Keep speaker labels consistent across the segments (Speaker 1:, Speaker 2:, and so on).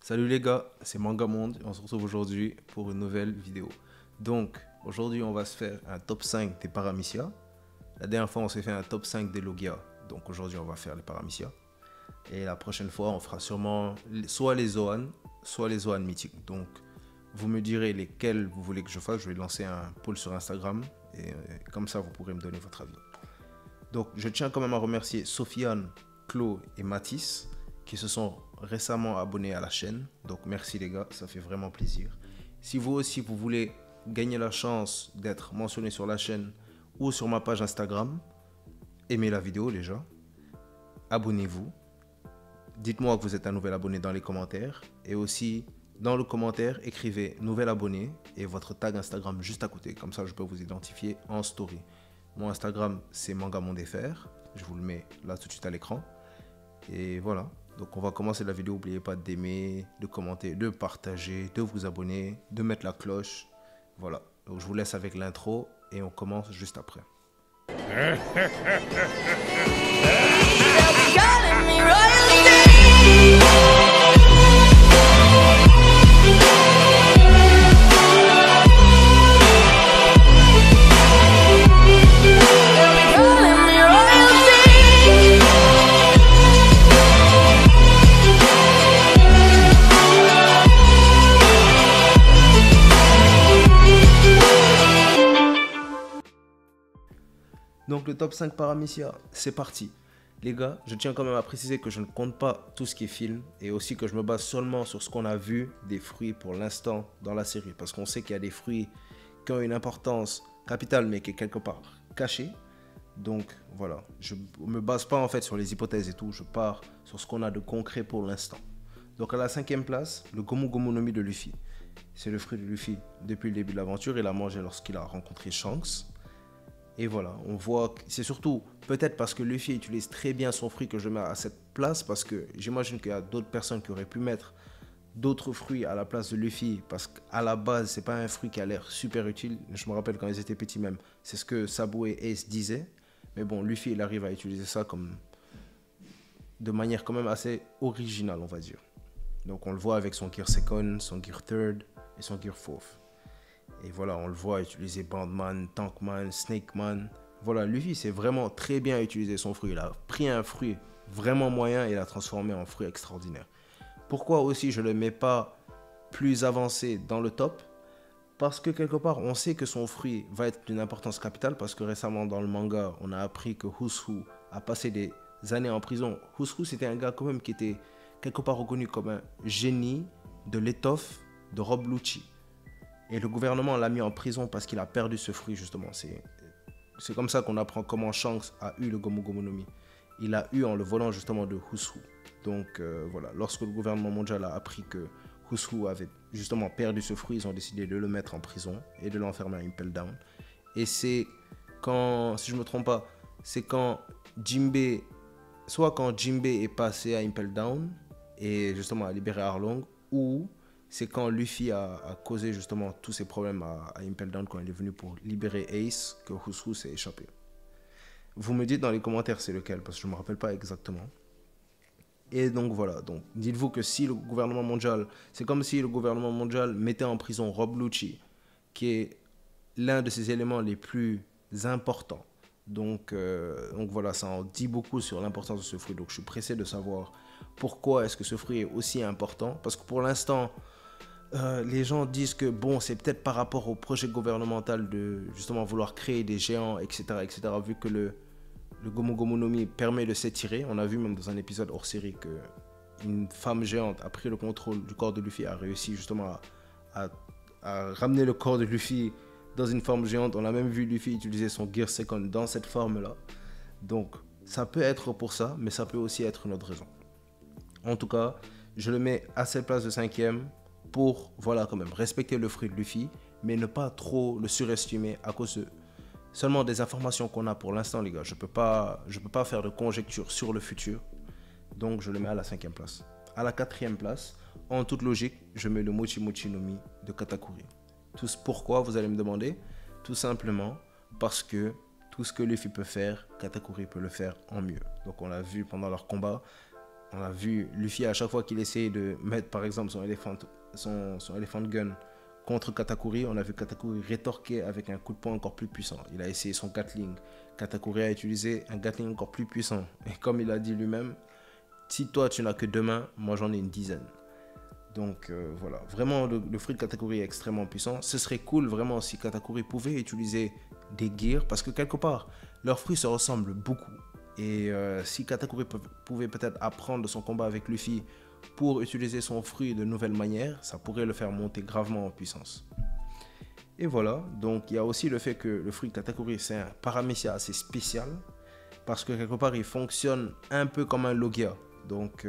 Speaker 1: Salut les gars, c'est Manga Monde et on se retrouve aujourd'hui pour une nouvelle vidéo. Donc, aujourd'hui on va se faire un top 5 des Paramecia. La dernière fois on s'est fait un top 5 des Logia, donc aujourd'hui on va faire les Paramecia. Et la prochaine fois on fera sûrement soit les Zoan mythiques. Donc, vous me direz lesquels vous voulez que je fasse, je vais lancer un poll sur Instagram et comme ça vous pourrez me donner votre avis. Donc, je tiens quand même à remercier Sofiane, Chloé et Mathis qui se sont récemment abonnés à la chaîne. Donc merci les gars, ça fait vraiment plaisir. Si vous aussi vous voulez gagner la chance d'être mentionné sur la chaîne ou sur ma page Instagram, aimez la vidéo déjà, abonnez-vous, dites-moi que vous êtes un nouvel abonné dans les commentaires et aussi dans le commentaire écrivez nouvel abonné et votre tag Instagram juste à côté, comme ça je peux vous identifier en story. Mon Instagram c'est mangamondefr, je vous le mets là tout de suite à l'écran et voilà. Donc on va commencer la vidéo, n'oubliez pas d'aimer, de commenter, de partager, de vous abonner, de mettre la cloche. Voilà, donc je vous laisse avec l'intro et on commence juste après. Donc le top 5 Paramecia, c'est parti. Les gars, je tiens quand même à préciser que je ne compte pas tout ce qui est film et aussi que je me base seulement sur ce qu'on a vu des fruits pour l'instant dans la série. Parce qu'on sait qu'il y a des fruits qui ont une importance capitale mais qui est quelque part cachée. Donc voilà, je ne me base pas en fait sur les hypothèses et tout, je pars sur ce qu'on a de concret pour l'instant. Donc à la 5e place, le Gomu Gomu no Mi de Luffy. C'est le fruit de Luffy depuis le début de l'aventure, il l'a mangé lorsqu'il a rencontré Shanks. Et voilà, on voit que c'est surtout peut-être parce que Luffy utilise très bien son fruit que je mets à cette place, parce que j'imagine qu'il y a d'autres personnes qui auraient pu mettre d'autres fruits à la place de Luffy, parce qu'à la base, c'est pas un fruit qui a l'air super utile. Je me rappelle quand ils étaient petits même, c'est ce que Sabo et Ace disaient. Mais bon, Luffy, il arrive à utiliser ça comme de manière quand même assez originale, on va dire. Donc on le voit avec son Gear Second, son Gear Third et son Gear Fourth. Et voilà, on le voit utiliser Bandman, Tankman, Snakeman. Voilà, Luffy, c'est vraiment très bien utilisé son fruit. Il a pris un fruit vraiment moyen et l'a transformé en fruit extraordinaire. Pourquoi aussi je ne le mets pas plus avancé dans le top? Parce que quelque part, on sait que son fruit va être d'une importance capitale. Parce que récemment, dans le manga, on a appris que Hushu a passé des années en prison. Hushu, c'était un gars quand même qui était quelque part reconnu comme un génie de l'étoffe de Rob Lucci. Et le gouvernement l'a mis en prison parce qu'il a perdu ce fruit, justement. C'est comme ça qu'on apprend comment Shanks a eu le Gomu Gomu no Mi. Il l'a eu en le volant, justement, de Hushu. Donc, voilà. Lorsque le gouvernement mondial a appris que Hushu avait, justement, perdu ce fruit, ils ont décidé de le mettre en prison et de l'enfermer à Impel Down. Et c'est quand, si je ne me trompe pas, c'est quand Jinbei, soit quand Jinbei est passé à Impel Down et, justement, a libéré Arlong, ou c'est quand Luffy a causé justement tous ces problèmes à Impel Down quand il est venu pour libérer Ace que Hushu s'est échappé. Vous me dites dans les commentaires c'est lequel parce que je ne me rappelle pas exactement. Et donc voilà, donc dites-vous que si le gouvernement mondial, c'est comme si le gouvernement mondial mettait en prison Rob Lucci, qui est l'un de ses éléments les plus importants. Donc voilà, ça en dit beaucoup sur l'importance de ce fruit. Donc je suis pressé de savoir pourquoi est-ce que ce fruit est aussi important. Parce que pour l'instant, les gens disent que bon, c'est peut-être par rapport au projet gouvernemental de justement vouloir créer des géants, etc., vu que le Gomu Gomu no Mi permet de s'étirer. On a vu même dans un épisode hors série qu'une femme géante a pris le contrôle du corps de Luffy, a réussi justement à ramener le corps de Luffy dans une forme géante. On a même vu Luffy utiliser son Gear Second dans cette forme-là. Donc, ça peut être pour ça, mais ça peut aussi être une autre raison. En tout cas, je le mets à cette place de 5e pour, voilà, quand même, respecter le fruit de Luffy, mais ne pas trop le surestimer à cause de seulement des informations qu'on a pour l'instant, les gars. Je peux pas faire de conjecture sur le futur. Donc, je le mets à la 5e place. À la 4e place, en toute logique, je mets le Mochi Mochi no Mi de Katakuri. Pourquoi, vous allez me demander? Tout simplement parce que tout ce que Luffy peut faire, Katakuri peut le faire en mieux. Donc, on l'a vu pendant leur combat. On a vu Luffy à chaque fois qu'il essayait de mettre par exemple son Elephant Gun contre Katakuri, on a vu Katakuri rétorquer avec un coup de poing encore plus puissant. Il a essayé son Gatling. Katakuri a utilisé un Gatling encore plus puissant. Et comme il a dit lui-même, si toi tu n'as que 2 mains, moi j'en ai une dizaine. Donc voilà, vraiment le fruit de Katakuri est extrêmement puissant. Ce serait cool vraiment si Katakuri pouvait utiliser des gears parce que quelque part, leurs fruits se ressemblent beaucoup. Et si Katakuri pouvait peut-être apprendre de son combat avec Luffy pour utiliser son fruit de nouvelle manière, ça pourrait le faire monter gravement en puissance. Et voilà, donc il y a aussi le fait que le fruit de Katakuri c'est un paramécia assez spécial parce que quelque part il fonctionne un peu comme un Logia. Donc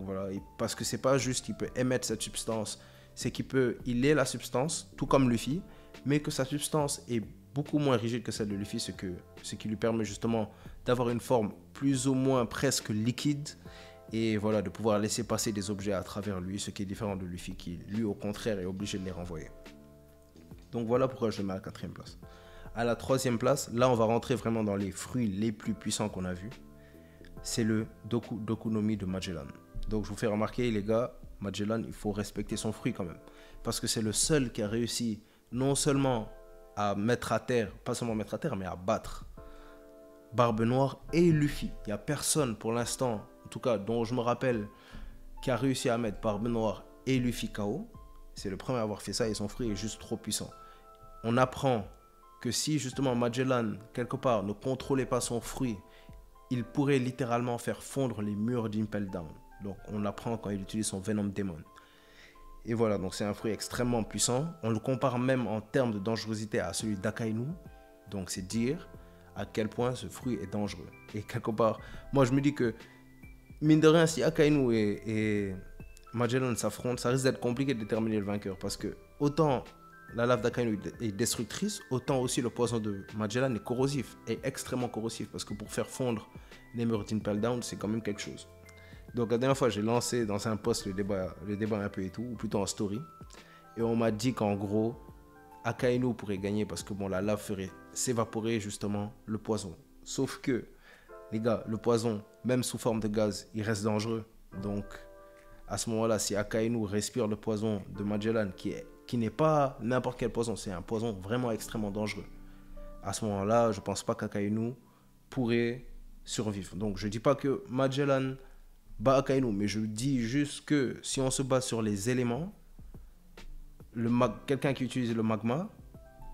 Speaker 1: voilà, parce que c'est pas juste qu'il peut émettre cette substance, c'est il est la substance, tout comme Luffy, mais que sa substance est beaucoup moins rigide que celle de Luffy, ce qui lui permet justement d'avoir une forme plus ou moins presque liquide et voilà, de pouvoir laisser passer des objets à travers lui, ce qui est différent de Luffy qui, lui, au contraire, est obligé de les renvoyer. Donc voilà pourquoi je le mets à la 4e place. À la 3e place, là on va rentrer vraiment dans les fruits les plus puissants qu'on a vus. C'est le Doku no Mi de Magellan. Donc je vous fais remarquer les gars, Magellan, il faut respecter son fruit quand même. Parce que c'est le seul qui a réussi non seulement à mettre à terre, pas seulement mettre à terre, mais à battre Barbe Noire et Luffy. Il n'y a personne pour l'instant, en tout cas dont je me rappelle, qui a réussi à mettre Barbe Noire et Luffy KO. C'est le premier à avoir fait ça et son fruit est juste trop puissant. On apprend que si justement Magellan, quelque part, ne contrôlait pas son fruit, il pourrait littéralement faire fondre les murs d'Impel Down. Donc on apprend quand il utilise son Venom Demon. Et voilà, donc c'est un fruit extrêmement puissant. On le compare même en termes de dangerosité à celui d'Akainu. Donc c'est dire à quel point ce fruit est dangereux. Et quelque part, moi je me dis que, mine de rien, si Akainu et Magellan s'affrontent, ça risque d'être compliqué de déterminer le vainqueur. Parce que autant la lave d'Akainu est destructrice, autant aussi le poison de Magellan est corrosif, est extrêmement corrosif. Parce que pour faire fondre les murs d'Impel Down, c'est quand même quelque chose. Donc la dernière fois, j'ai lancé dans un post le débat un peu et tout, ou plutôt en story. Et on m'a dit qu'en gros, Akainu pourrait gagner parce que bon, la lave ferait s'évaporer justement le poison. Sauf que, les gars, le poison, même sous forme de gaz, il reste dangereux. Donc, à ce moment-là, si Akainu respire le poison de Magellan, qui n'est pas n'importe quel poison, c'est un poison vraiment extrêmement dangereux. À ce moment-là, je ne pense pas qu'Akainu pourrait survivre. Donc, je ne dis pas que Magellan bat Akainu, mais je dis juste que si on se base sur les éléments, quelqu'un qui utilise le magma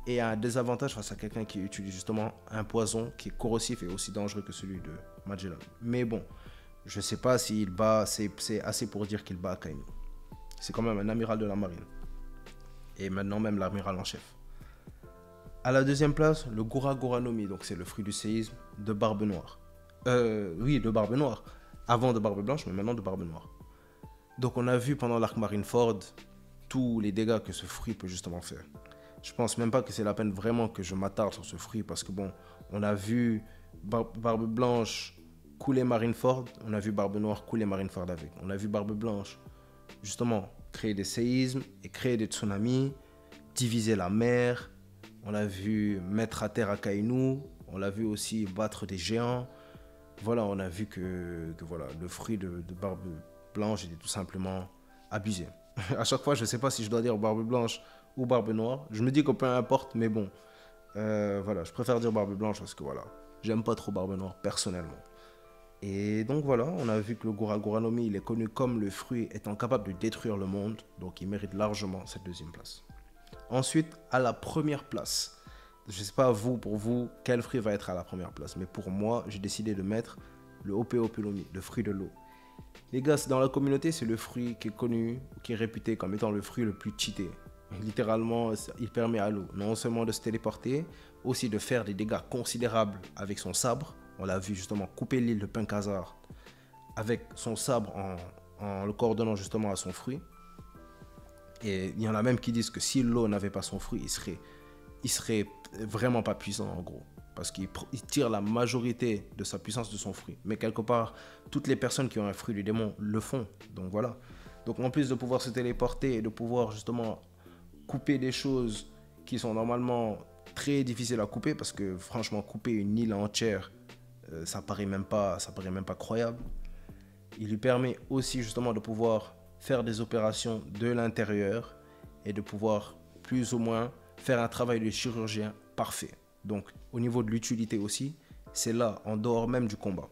Speaker 1: est un désavantage face à quelqu'un qui utilise justement un poison qui est corrosif et aussi dangereux que celui de Magellan. Mais bon, je ne sais pas s'il bat, c'est assez pour dire qu'il bat Akainu. C'est quand même un amiral de la marine. Et maintenant même l'amiral en chef. À la 2e place, le Gura Gura no Mi, donc c'est le fruit du séisme de Barbe Noire. Oui, de Barbe Noire. Avant de Barbe Blanche, mais maintenant de Barbe Noire. Donc on a vu pendant l'arc Marineford tous les dégâts que ce fruit peut justement faire. Je pense même pas que c'est la peine vraiment que je m'attarde sur ce fruit parce que bon, on a vu Barbe Blanche couler Marineford, on a vu Barbe Noire couler Marineford avec. On a vu Barbe Blanche justement créer des séismes et créer des tsunamis, diviser la mer. On a vu mettre à terre Akainu, on l'a vu aussi battre des géants. Voilà, on a vu que voilà, le fruit de Barbe Blanche était tout simplement abusé. À chaque fois, je ne sais pas si je dois dire Barbe Blanche ou Barbe Noire. Je me dis que peu importe, mais bon, voilà, je préfère dire Barbe Blanche parce que voilà, j'aime pas trop Barbe Noire personnellement. Et donc voilà, on a vu que le Gura Gura no Mi, il est connu comme le fruit étant capable de détruire le monde, donc il mérite largement cette 2e place. Ensuite, à la 1re place. Je ne sais pas pour vous, quel fruit va être à la 1re place. Mais pour moi, j'ai décidé de mettre le Hope Hope no Mi, le fruit de l'eau. Les gars, dans la communauté, c'est le fruit qui est connu, qui est réputé comme étant le fruit le plus cheaté. Littéralement, il permet à l'eau non seulement de se téléporter, aussi de faire des dégâts considérables avec son sabre. On l'a vu justement couper l'île de Pinkazar avec son sabre en le coordonnant justement à son fruit. Et il y en a même qui disent que si l'eau n'avait pas son fruit, il serait vraiment pas puissant en gros. Parce qu'il tire la majorité de sa puissance de son fruit. Mais quelque part, toutes les personnes qui ont un fruit du démon le font. Donc voilà. Donc en plus de pouvoir se téléporter et de pouvoir justement couper des choses qui sont normalement très difficiles à couper, parce que franchement, couper une île entière, ça paraît même pas croyable. Il lui permet aussi justement de pouvoir faire des opérations de l'intérieur et de pouvoir plus ou moins faire un travail de chirurgien parfait. Donc au niveau de l'utilité aussi, c'est là, en dehors même du combat.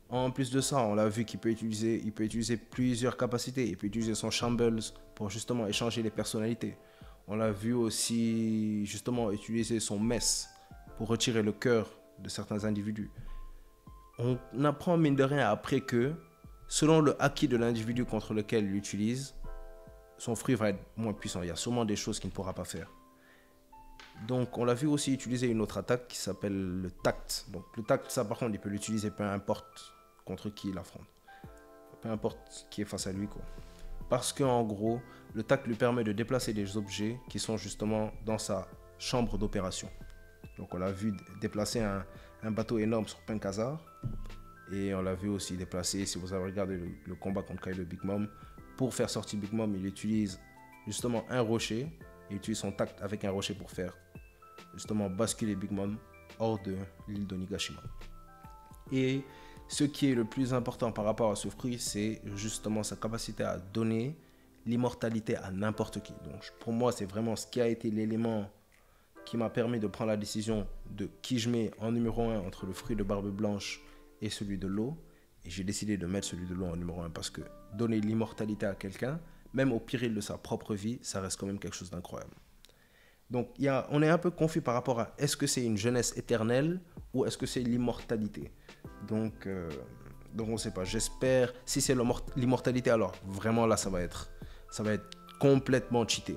Speaker 1: En plus de ça, on l'a vu qu'il peut utiliser plusieurs capacités. Il peut utiliser son Shambles pour justement échanger les personnalités. On l'a vu aussi justement utiliser son Mess pour retirer le cœur de certains individus. On apprend mine de rien après que, selon le acquis de l'individu contre lequel il l'utilise, son fruit va être moins puissant. Il y a sûrement des choses qu'il ne pourra pas faire. Donc on l'a vu aussi utiliser une autre attaque qui s'appelle le tact. Donc le tact, ça par contre, il peut l'utiliser peu importe contre qui il affronte. Peu importe qui est face à lui, quoi. Parce qu'en gros, le tact lui permet de déplacer des objets qui sont justement dans sa chambre d'opération. Donc on l'a vu déplacer un bateau énorme sur Penkazar. Et on l'a vu aussi déplacer, si vous avez regardé le combat contre Kaido Big Mom, pour faire sortir Big Mom, il utilise justement un rocher. Il utilise son tact avec un rocher pour faire justement basculer Big Mom hors de l'île d'Onigashima. Et ce qui est le plus important par rapport à ce fruit, c'est justement sa capacité à donner l'immortalité à n'importe qui. Donc pour moi, c'est vraiment ce qui a été l'élément qui m'a permis de prendre la décision de qui je mets en numéro 1 entre le fruit de barbe blanche et celui de l'eau. Et j'ai décidé de mettre celui de l'eau en numéro 1 parce que donner l'immortalité à quelqu'un, même au péril de sa propre vie, ça reste quand même quelque chose d'incroyable. Donc on est un peu confus par rapport à est-ce que c'est une jeunesse éternelle ou est-ce que c'est l'immortalité. Donc on ne sait pas. J'espère, si c'est l'immortalité, alors vraiment là ça va être complètement cheaté.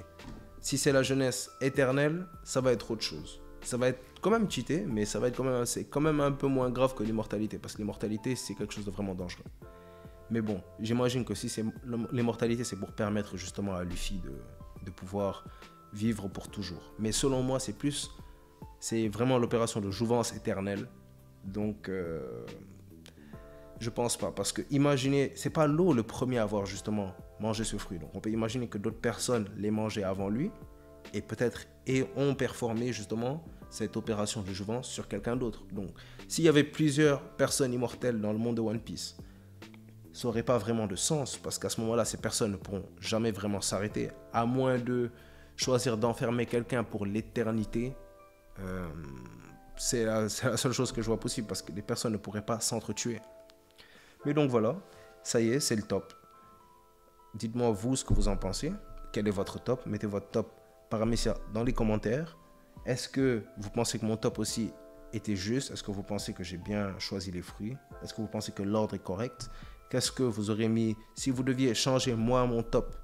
Speaker 1: Si c'est la jeunesse éternelle, ça va être autre chose. Ça va être quand même cheaté, mais c'est quand même un peu moins grave que l'immortalité parce que l'immortalité c'est quelque chose de vraiment dangereux. Mais bon, j'imagine que si c'est l'immortalité, c'est pour permettre justement à Luffy de pouvoir vivre pour toujours. Mais selon moi, c'est vraiment l'opération de jouvence éternelle. Donc, je pense pas. Parce que imaginez, c'est pas l'eau le premier à avoir justement mangé ce fruit. Donc, on peut imaginer que d'autres personnes l'aient mangé avant lui et peut-être ont performé justement cette opération de jouvence sur quelqu'un d'autre. Donc, s'il y avait plusieurs personnes immortelles dans le monde de One Piece, ça n'aurait pas vraiment de sens parce qu'à ce moment-là, ces personnes ne pourront jamais vraiment s'arrêter, à moins de choisir d'enfermer quelqu'un pour l'éternité. C'est la seule chose que je vois possible parce que les personnes ne pourraient pas s'entretuer. Mais donc voilà, ça y est, c'est le top. Dites-moi vous ce que vous en pensez. Quel est votre top? Mettez votre top Paramecia dans les commentaires. Est-ce que vous pensez que mon top aussi était juste? Est-ce que vous pensez que j'ai bien choisi les fruits? Est-ce que vous pensez que l'ordre est correct? Qu'est-ce que vous aurez mis, si vous deviez changer moi mon top,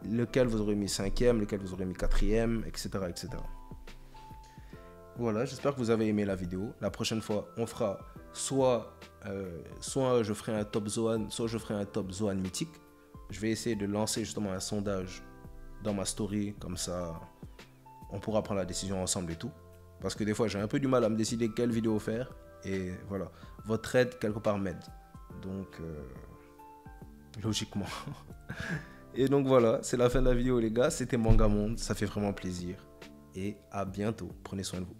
Speaker 1: lequel vous aurez mis 5e, lequel vous aurez mis 4e, etc. etc. Voilà, j'espère que vous avez aimé la vidéo. La prochaine fois, on fera soit je ferai un top Zoan, soit je ferai un top Zoan mythique. Je vais essayer de lancer justement un sondage dans ma story, comme ça on pourra prendre la décision ensemble et tout. Parce que des fois j'ai un peu du mal à me décider quelle vidéo faire. Et voilà, votre aide quelque part m'aide. Donc, logiquement. Et donc voilà, c'est la fin de la vidéo les gars. C'était Manga Monde, ça fait vraiment plaisir. Et à bientôt, prenez soin de vous.